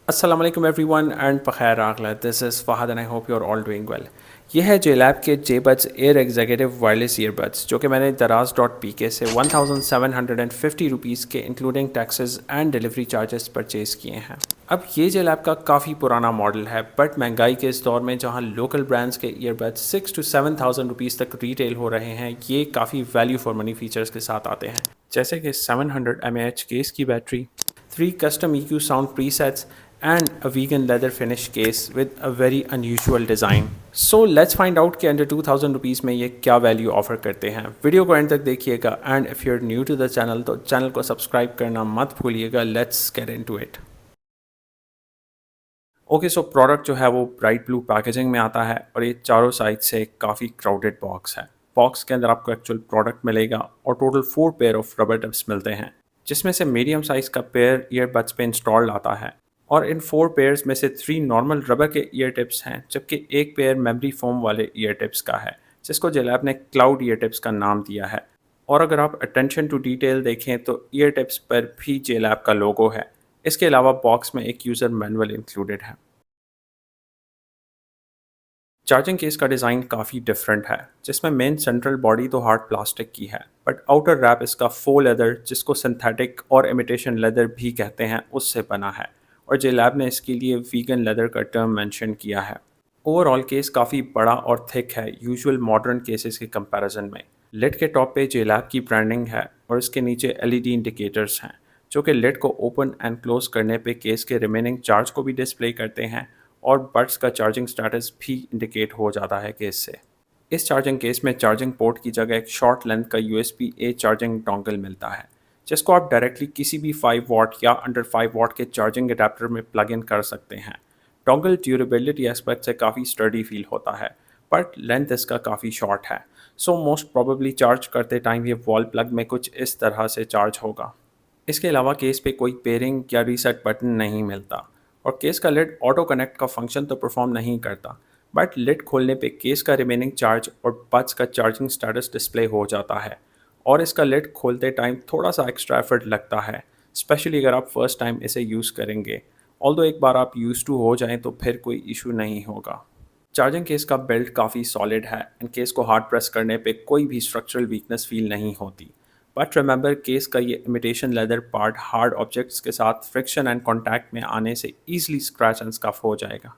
अस्सलाम वालेकुम everyone and बखैर आगला this is Fahad and I hope you are all doing well. ये है जेलैब के JBuds Air Executive wireless earbuds जो कि मैंने दराज डॉट पी के से 1750 रुपीज़ के including taxes and delivery charges purchase किए हैं। अब ये जेलैब का काफ़ी पुराना मॉडल है, बट महंगाई के इस दौर में जहाँ लोकल ब्रांड्स के ईयरबड्स 6 to 7,000 रुपीज़ तक रिटेल हो रहे हैं, ये काफ़ी वैल्यू फॉर मनी फीचर्स के साथ आते हैं, जैसे कि 700 mAh केस की battery, 3 custom EQ sound presets, and a vegan leather finish case with a very unusual design. So let's find out कि under 2000 रुपीज़ में ये क्या वैल्यू ऑफर करते हैं। वीडियो को एंड तक देखिएगा and if you are new to the channel तो चैनल को सब्सक्राइब करना मत भूलिएगा। Let's get into it. Okay, so product जो है वो ब्राइट ब्लू पैकेजिंग में आता है और ये चारों साइड से काफ़ी क्राउडेड बॉक्स है। बॉक्स के अंदर आपको एक्चुअल प्रोडक्ट मिलेगा और total 4 pair of rubber tips मिलते हैं, जिसमें से मीडियम साइज़ का पेयर ईयरबड्स पे इंस्टॉल्ड आता है। और इन 4 पेयर्स में से 3 नॉर्मल रबर के ईयर टिप्स हैं, जबकि एक पेयर मेमरी फोम वाले ईयर टिप्स का है, जिसको जेलैब ने क्लाउड ईयर टिप्स का नाम दिया है। और अगर आप अटेंशन टू डिटेल देखें तो ईयर टिप्स पर भी जेलैब का लोगो है। इसके अलावा बॉक्स में एक यूज़र मैनुअल इंक्लूडेड है। चार्जिंग केस का डिज़ाइन काफ़ी डिफरेंट है, जिसमें मेन सेंट्रल बॉडी तो हार्ड प्लास्टिक की है, बट आउटर रैप इसका फो लेदर, जिसको सिंथेटिक और इमिटेशन लेदर भी कहते हैं, उससे बना है। और जेलैब ने इसके लिए वीगन लेदर का टर्म मेंशन किया है। ओवरऑल केस काफ़ी बड़ा और थिक है यूजुअल मॉडर्न केसेस के कंपैरिजन में। लिड के टॉप पे जेलैब की ब्रांडिंग है और इसके नीचे एलईडी इंडिकेटर्स हैं, जो कि लिड को ओपन एंड क्लोज करने पे केस के रिमेनिंग चार्ज को भी डिस्प्ले करते हैं और बड्स का चार्जिंग स्टेटस भी इंडिकेट हो जाता है केस से। इस चार्जिंग केस में चार्जिंग पोर्ट की जगह एक शॉर्ट लेंथ का यूएसबी ए चार्जिंग डोंगल मिलता है, जिसको आप डायरेक्टली किसी भी 5 वाट या अंडर 5 वाट के चार्जिंग अडेप्टर में प्लग इन कर सकते हैं। डोंगल ड्यूरेबिलिटी एस्पेक्ट से काफ़ी स्टडी फील होता है, बट लेंथ इसका काफ़ी शॉर्ट है, सो मोस्ट प्रोबेबली चार्ज करते टाइम ये वॉल प्लग में कुछ इस तरह से चार्ज होगा। इसके अलावा केस पे कोई पेयरिंग या रीसेट बटन नहीं मिलता और केस का लिड ऑटो कनेक्ट का फंक्शन तो परफॉर्म नहीं करता, बट लिड खोलने पे केस का रिमेनिंग चार्ज और बड्स का चार्जिंग स्टेटस डिस्प्ले हो जाता है। और इसका लिड खोलते टाइम थोड़ा सा एक्स्ट्रा एफर्ट लगता है, स्पेशली अगर आप फर्स्ट टाइम इसे यूज़ करेंगे। ऑल्दो एक बार आप यूज़ टू हो जाएं तो फिर कोई इशू नहीं होगा। चार्जिंग केस का बिल्ड काफ़ी सॉलिड है एंड केस को हार्ड प्रेस करने पे कोई भी स्ट्रक्चरल वीकनेस फील नहीं होती। बट रिमेंबर, केस का ये imitation leather part hard objects के साथ फ्रिक्शन एंड कॉन्टैक्ट में आने से ईजिली स्क्रैच एंड स्कफ हो जाएगा।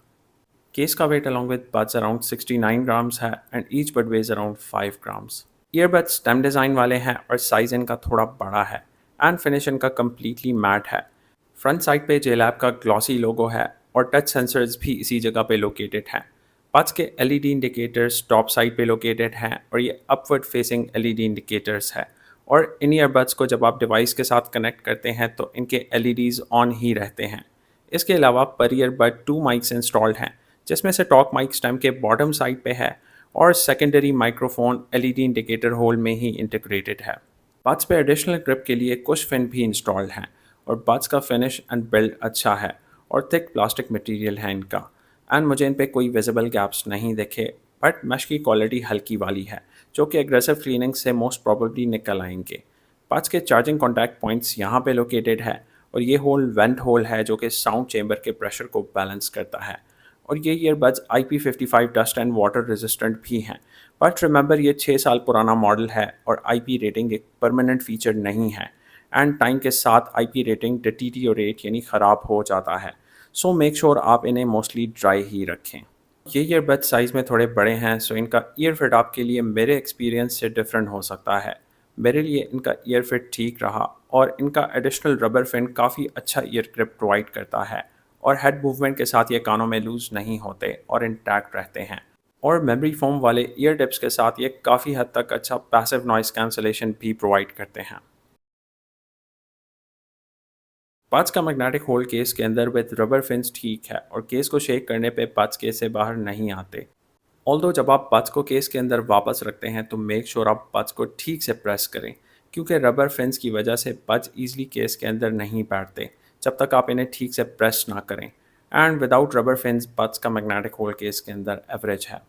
केस का weight along with buds around 69 grams है and each bud weighs around 5 grams. Earbuds stem design वाले हैं और साइज़ इनका थोड़ा बड़ा है एंड फिनिश इनका कम्प्लीटली मैट है। फ्रंट साइड पे जेलैब का ग्लॉसी लोगो है और टच सेंसर्स भी इसी जगह पे लोकेटेड हैं। बड्स के एलईडी इंडिकेटर्स टॉप साइड पे लोकेटेड हैं और ये अपवर्ड फेसिंग एलईडी इंडिकेटर्स है। और इन ईयरबड्स को जब आप डिवाइस के साथ कनेक्ट करते हैं तो इनके एलईडीज़ ऑन ही रहते हैं। इसके अलावा पर ईयरबड 2 माइक्स इंस्टॉल्ड हैं, जिसमें से टॉक माइक स्टेम के बॉटम साइड पे है और secondary microphone LED indicator hole में ही इंटीग्रेटेड है। बड्स पे एडिशनल ग्रिप के लिए कुछ फिन भी इंस्टॉल्ड हैं और बड्स का फिनिश एंड बिल्ड अच्छा है और थिक प्लास्टिक मटेरियल है इनका। एंड मुझे इन पे कोई विजिबल गैप्स नहीं दिखे, बट मैश की क्वालिटी हल्की वाली है, जो कि एग्रेसिव क्लीनिंग से मोस्ट प्रोबेबली निकल आएंगे। बड्स के चार्जिंग कॉन्टैक्ट पॉइंट्स यहाँ पे लोकेटेड है और ये होल वेंट होल है, जो कि साउंड चेंबर के प्रेशर को बैलेंस करता है। और ये earbuds IP55 dust and water resistant भी हैं, बट रिमेंबर ये 6 साल पुराना मॉडल है और IP रेटिंग एक परमानेंट फीचर नहीं है एंड टाइम के साथ IP रेटिंग डिटीरियोरेट यानी ख़राब हो जाता है। सो मेक श्योर आप इन्हें मोस्टली ड्राई ही रखें। ये ईयरबड्स साइज़ में थोड़े बड़े हैं, सो इनका ईयर फिट आपके लिए मेरे एक्सपीरियंस से डिफरेंट हो सकता है। मेरे लिए इनका ईयर फिट ठीक रहा और इनका एडिशनल रबर फिन काफ़ी अच्छा ईयर ग्रिप प्रोवाइड करता है और हेड मूवमेंट के साथ ये कानों में लूज़ नहीं होते और इंटैक्ट रहते हैं। और मेमोरी फोम वाले ईयर टिप्स के साथ ये काफ़ी हद तक अच्छा पैसिव नॉइस कैंसलेशन भी प्रोवाइड करते हैं। बड्स का मैग्नेटिक होल्ड केस के अंदर विद रबर फिन्स ठीक है और केस को शेक करने पे बड्स केस से बाहर नहीं आते। ऑल्दो जब आप बड्स को केस के अंदर वापस रखते हैं तो मेक श्योर आप बड्स को ठीक से प्रेस करें, क्योंकि रबर फिन्स की वजह से बड्स ईजिली केस के अंदर नहीं बैठते जब तक आप इन्हें ठीक से प्रेस ना करें। And without rubber fins buds का मैग्नेटिक होल्ड केस के अंदर एवरेज है।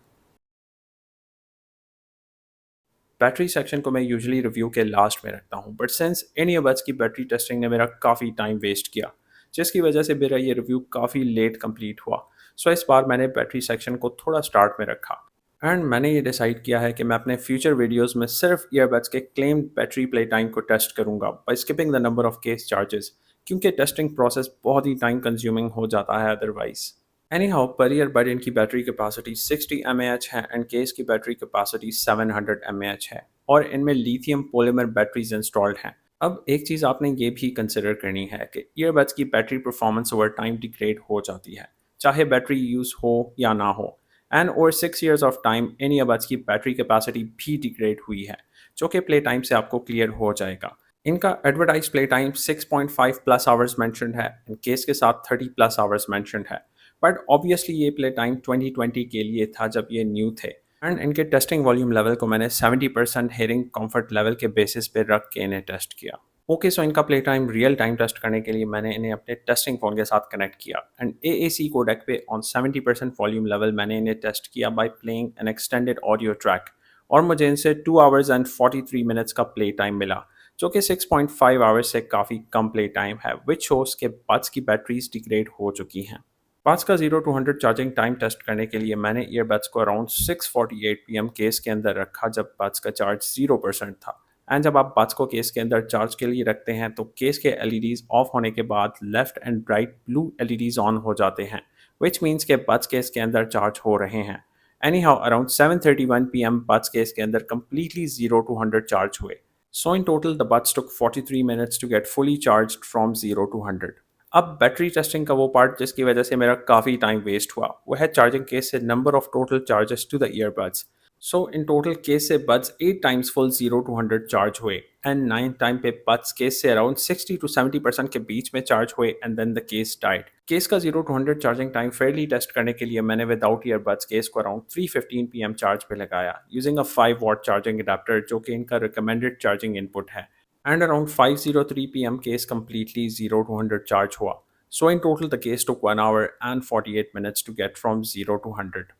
बैटरी सेक्शन को मैं यूजुअली रिव्यू के लास्ट में रखता हूँ, बट सिंस इन ईयरबड्स की बैटरी टेस्टिंग ने मेरा काफ़ी टाइम वेस्ट किया, जिसकी वजह से मेरा ये रिव्यू काफ़ी लेट कंप्लीट हुआ। सो इस बार मैंने बैटरी सेक्शन को थोड़ा स्टार्ट में रखा एंड मैंने ये डिसाइड किया है कि मैं अपने फ्यूचर वीडियोस में सिर्फ ईयरबड्स के क्लेम्ड बैटरी प्ले टाइम को टेस्ट करूंगा by skipping the number of case charges, क्योंकि टेस्टिंग प्रोसेस बहुत ही टाइम कंज्यूमिंग हो जाता है अदरवाइज। Anyhow, per earbud इनकी बैटरी कैपेसिटी 60 mAh है एंड केस की बैटरी कैपेसिटी 700 mAh है और इनमें लिथियम पॉलीमर बैटरीज इंस्टॉल्ड हैं। अब एक चीज़ आपने ये भी कंसिडर करनी है कि ईयरबड्स की battery performance over time degrade हो जाती है, चाहे बैटरी यूज़ हो या ना हो। And over 6 years of time in earbuds की बैटरी कैपेसिटी भी डिग्रेड हुई है, जो कि प्ले टाइम से आपको क्लियर हो जाएगा। इनका advertise play time 6.5 plus hours mentioned है एंड केस के साथ 30 प्लस आवर्स मैंशनड है। बट ऑब्वियसली ये प्ले टाइम 2020 के लिए था जब ये न्यू थे एंड इनके टेस्टिंग वॉल्यूम लेवल को मैंने 70% हेयरिंग कंफर्ट लेवल के बेसिस पे रख के इन्हें टेस्ट किया। ओके, सो इनका play time real time test करने के लिए मैंने इन्हें अपने टेस्टिंग फ़ोन के साथ कनेक्ट किया एंड AAC कोडेक पे ऑन 70% वॉल्यूम लेवल मैंने इन्हें टेस्ट किया by playing an extended audio track और मुझे इनसे 2 आवर्स एंड 43 मिनट्स का प्ले टाइम मिला, जो कि 6.5 आवर्स से काफ़ी कम प्ले टाइम है, विच शोज़ के बड्स की बैटरीज डिग्रेड हो चुकी हैं। पाँच का 0 to 100 चार्जिंग टाइम टेस्ट करने के लिए मैंने ईयरबड्स को अराउंड 6:48 PM केस के अंदर रखा जब बड्स का चार्ज 0% था। एंड जब आप बड्स को केस के अंदर चार्ज के लिए रखते हैं तो केस के LEDs ऑफ होने के बाद left and right blue LEDs on हो जाते हैं, विच मीन्स के बड्स केस के अंदर चार्ज हो रहे हैं। Any how around 7:31 PM buds case के अंदर completely 0 to 100 चार्ज हुए। So in total the buds took 43 minutes to get fully charged from 0 to 100। अब बैटरी टेस्टिंग का वो पार्ट जिसकी वजह से मेरा काफ़ी टाइम वेस्ट हुआ वो है चार्जिंग केस से number of total charges to the earbuds. So in total case से buds 8 times full 0 to 100 charge हुए एंड 9 टाइम पे बड्स केस से अराउंड 60 to 70% के बीच में चार्ज हुए and then the case died. Case का 0 to 100 charging time fairly test करने के लिए मैंने विदाउट ईयरबड्स केस को अराउंड 3:15 PM चार्ज पे लगाया using a 5 watt charging adapter, जो कि इनका रिकमेंडेड चार्जिंग इनपुट है। And around 5:03 PM case completely 0 to 100 charge हुआ। So in total the case took 1 hour and 48 minutes to get from 0 to 100।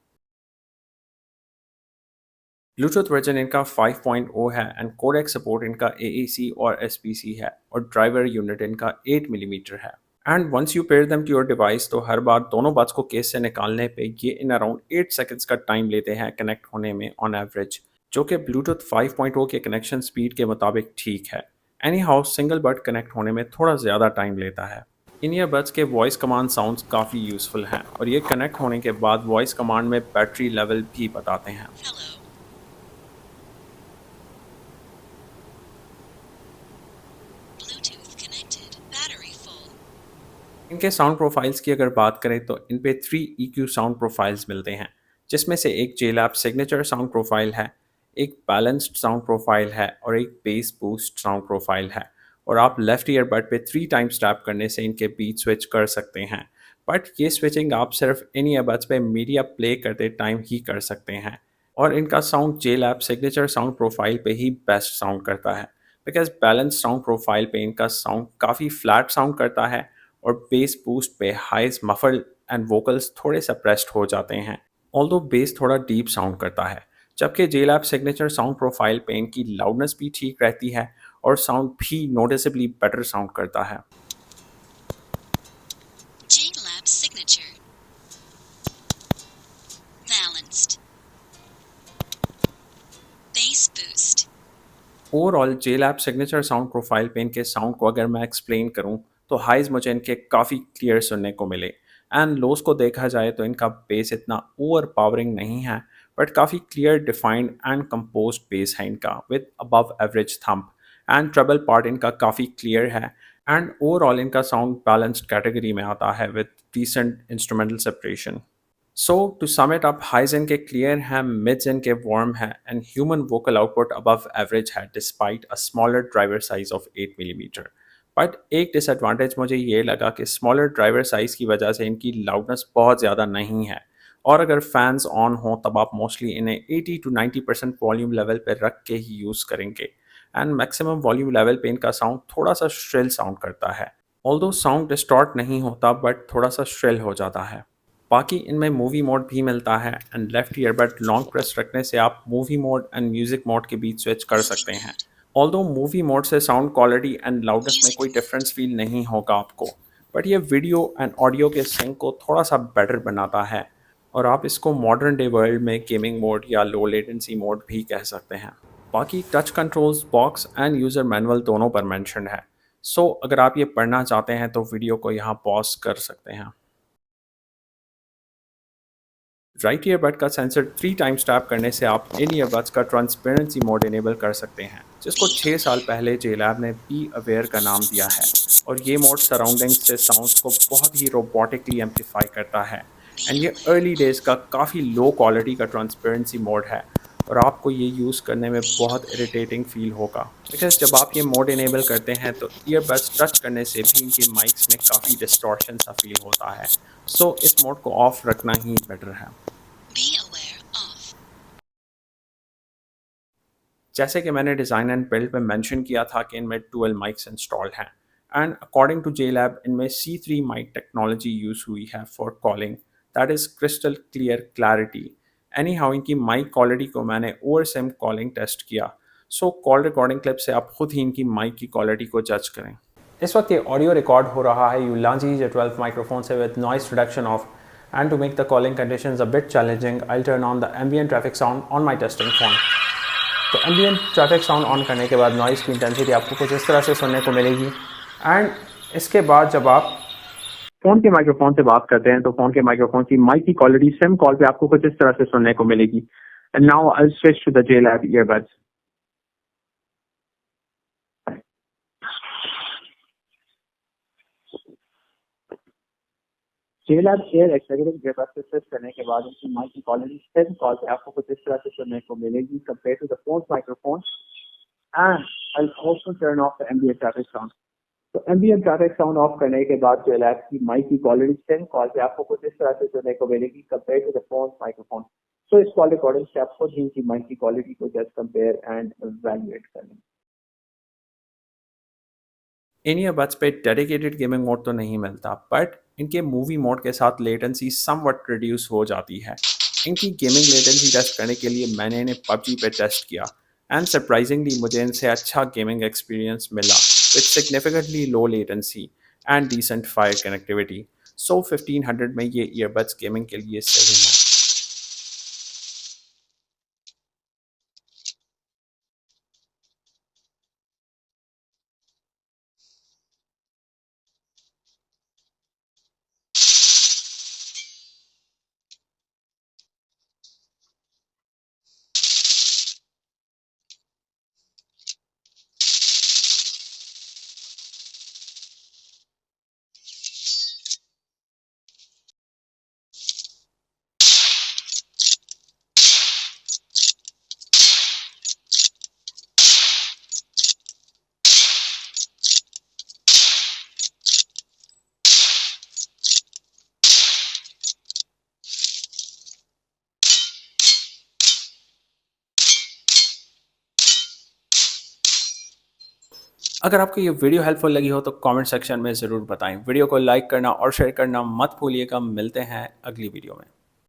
Bluetooth version इनका 5.0 है and codec support इनका AAC और SPC है और ड्राइवर यूनिट इनका 8 millimetre है। And once you pair them to your device तो हर बार दोनों बड्स को केस से निकालने पे ये इन अराउंड 8 सेकंड्स का टाइम लेते हैं कनेक्ट होने में ऑन एवरेज, जो कि ब्लूटूथ 5.0 के कनेक्शन स्पीड के मुताबिक ठीक है। Anyhow single bud connect होने में थोड़ा ज़्यादा टाइम लेता है। इन ईयरबड्स के वॉइस कमांड साउंड्स काफ़ी यूज़फुल हैं और ये कनेक्ट होने के बाद वॉइस कमांड में बैटरी लेवल भी बताते हैं। इनके साउंड प्रोफाइल्स की अगर बात करें तो इन पे 3 EQ साउंड प्रोफाइल्स मिलते हैं, जिसमें से एक JLab सिग्नेचर साउंड प्रोफाइल है, एक बैलेंस्ड साउंड प्रोफाइल है और एक बेस बूस्ट साउंड प्रोफाइल है। और आप लेफ्ट ईयरबड पे 3 टाइम्स टैप करने से इनके बीट स्विच कर सकते हैं। बट ये स्विचिंग आप सिर्फ इन ईयरबड्स पे मीडिया प्ले करते टाइम ही कर सकते हैं और इनका sound JLab signature sound profile पे ही बेस्ट साउंड करता है, बिकॉज बैलेंस साउंड प्रोफाइल पे इनका साउंड काफ़ी फ्लैट साउंड करता है और बेस बूस्ट पे हाइज मफल्ड एंड वोकल्स थोड़े सप्रेस्ड हो जाते हैं, ऑल्दो बेस थोड़ा डीप साउंड करता है। जबकि JLab सिग्नेचर साउंड प्रोफाइल पे इनकी लाउडनेस भी ठीक रहती है और साउंड भी नोटिसेबली बेटर साउंड करता है। JLab signature balanced bass boost। Overall JLab signature sound profile पे इनके साउंड को अगर मैं एक्सप्लेन करूं तो हाइज मुझे इनके काफ़ी क्लियर सुनने को मिले एंड लोस को देखा जाए तो इनका बेस इतना ओवर पावरिंग नहीं है, बट काफ़ी clear defined and composed bass है इनका with above average thump and treble part इनका काफ़ी क्लियर है एंड ओवरऑल इनका साउंड बैलेंस्ड कैटेगरी में आता है with decent instrumental separation. So to sum it up, highs इनके क्लियर हैं, मिड्स इनके वार्म है and human vocal output above average है despite a smaller driver size of 8 millimetre. But एक डिसएडवांटेज मुझे ये लगा कि स्मॉलर ड्राइवर साइज़ की वजह से इनकी लाउडनेस बहुत ज़्यादा नहीं है और अगर फैंस ऑन हो तब आप मोस्टली इन्हें 80 to 90% वॉल्यूम लेवल पर रख के ही यूज़ करेंगे एंड मैक्सिमम वॉल्यूम लेवल पे इनका साउंड थोड़ा सा श्रिल साउंड करता है, ऑल्दो साउंड डिस्टॉर्ट नहीं होता बट थोड़ा सा श्रिल हो जाता है। बाकी इनमें मूवी मोड भी मिलता है and left earbud long press रखने से आप movie mode and music mode के बीच स्विच कर सकते हैं। ऑल्दो मूवी मोड से साउंड क्वालिटी एंड लाउडनेस में कोई डिफरेंस फील नहीं होगा आपको, बट ये वीडियो एंड ऑडियो के सिंक को थोड़ा सा बेटर बनाता है और आप इसको मॉडर्न डे वर्ल्ड में गेमिंग मोड या लो लेटेंसी मोड भी कह सकते हैं। बाकी touch controls box end user manual दोनों पर मेंशन है। सो अगर आप ये पढ़ना चाहते हैं तो वीडियो को यहाँ पॉज कर सकते हैं। राइट ईयरबड का सेंसर 3 टाइम्स टैप करने से आप इन ईयरबड्स का ट्रांसपेरेंसी मोड इनेबल कर सकते हैं, जिसको 6 साल पहले जेलैब ने बी अवेयर का नाम दिया है। और ये मोड सराउंडिंग्स से साउंड्स को बहुत ही रोबोटिकली एम्पलीफाई करता है। एंड ये अर्ली डेज़ का काफ़ी लो क्वालिटी का ट्रांसपेरेंसी मोड है और आपको ये यूज़ करने में बहुत इरिटेटिंग फील होगा, बिकॉज जब आप ये मोड इनेबल करते हैं तो ईयरबड्स टच करने से भी इनके माइक्स में काफ़ी डिस्टॉर्शन सा फील होता है। सो इस मोड को ऑफ रखना ही बेटर है। Be aware of. जैसे कि मैंने डिज़ाइन एंड बिल्ड में मेंशन किया था कि इनमें डुअल माइक्स इंस्टॉल्ड हैं एंड अकॉर्डिंग टू जेलैब इनमें C3 माइक टेक्नोलॉजी यूज़ हुई है for calling, that is crystal clear clarity. Any how इनकी माइक क्वालिटी को मैंने ओवर सिम कॉलिंग टेस्ट किया। सो कॉल रिकॉर्डिंग क्लिप से आप खुद ही इनकी माइक की क्वालिटी को जज करें। इस वक्त ये ऑडियो रिकॉर्ड हो रहा है यूलांजी J12 माइक्रोफोन से with noise reduction off, and to make the calling conditions a bit challenging I turn on the ambient traffic sound on my testing phone. तो एम्बिएंट ट्रैफिक साउंड ऑन करने के बाद noise की intensity आपको कुछ इस तरह से सुनने को मिलेगी। एंड इसके बाद जब आप फ़ोन के माइक्रोफोन से बात करते हैं तो फ़ोन के माइक्रोफोन की माइक की क्वालिटी सिम कॉल पे आपको कुछ इस तरह से सुनने को मिलेगी। And now I switch to the JLab earbuds. JLab Air Executive earbuds से स्विच करने के बाद उनकी माइक की क्वालिटी सिम कॉल पे आपको कुछ इस तरह से सुनने को मिलेगी compare to the phone microphone. And I also turn off the ambient traffic sound. तो एम्बिएंट ट्रैफिक साउंड ऑफ करने के बाद जो लैब की माइक की क्वालिटी सेम कॉल पे आपको कुछ इस तरह से सुनने को मिलेगी compare to the phone microphone. So इस कॉल रिकॉर्डिंग से आप खुद ही इनकी माइक की क्वालिटी को जस्ट कंपेयर एंड वैल्यूएट कर लें। इन ईयरबड्स पे डेडिकेटेड गेमिंग मोड तो नहीं मिलता, बट इनके मूवी मोड के साथ लेटेंसी समवट रिड्यूस हो जाती है। इनकी गेमिंग लेटेंसी टेस्ट करने के लिए मैंने इन्हें पबजी पे टेस्ट किया एंड सरप्राइजिंगली मुझे इनसे अच्छा गेमिंग एक्सपीरियंस मिला with significantly low latency and decent fire connectivity. सो 1500 में ये ईयरबड्स गेमिंग के लिए सही हैं। अगर आपको ये वीडियो हेल्पफुल लगी हो तो कमेंट सेक्शन में ज़रूर बताएं। वीडियो को लाइक करना और शेयर करना मत भूलिएगा। मिलते हैं अगली वीडियो में।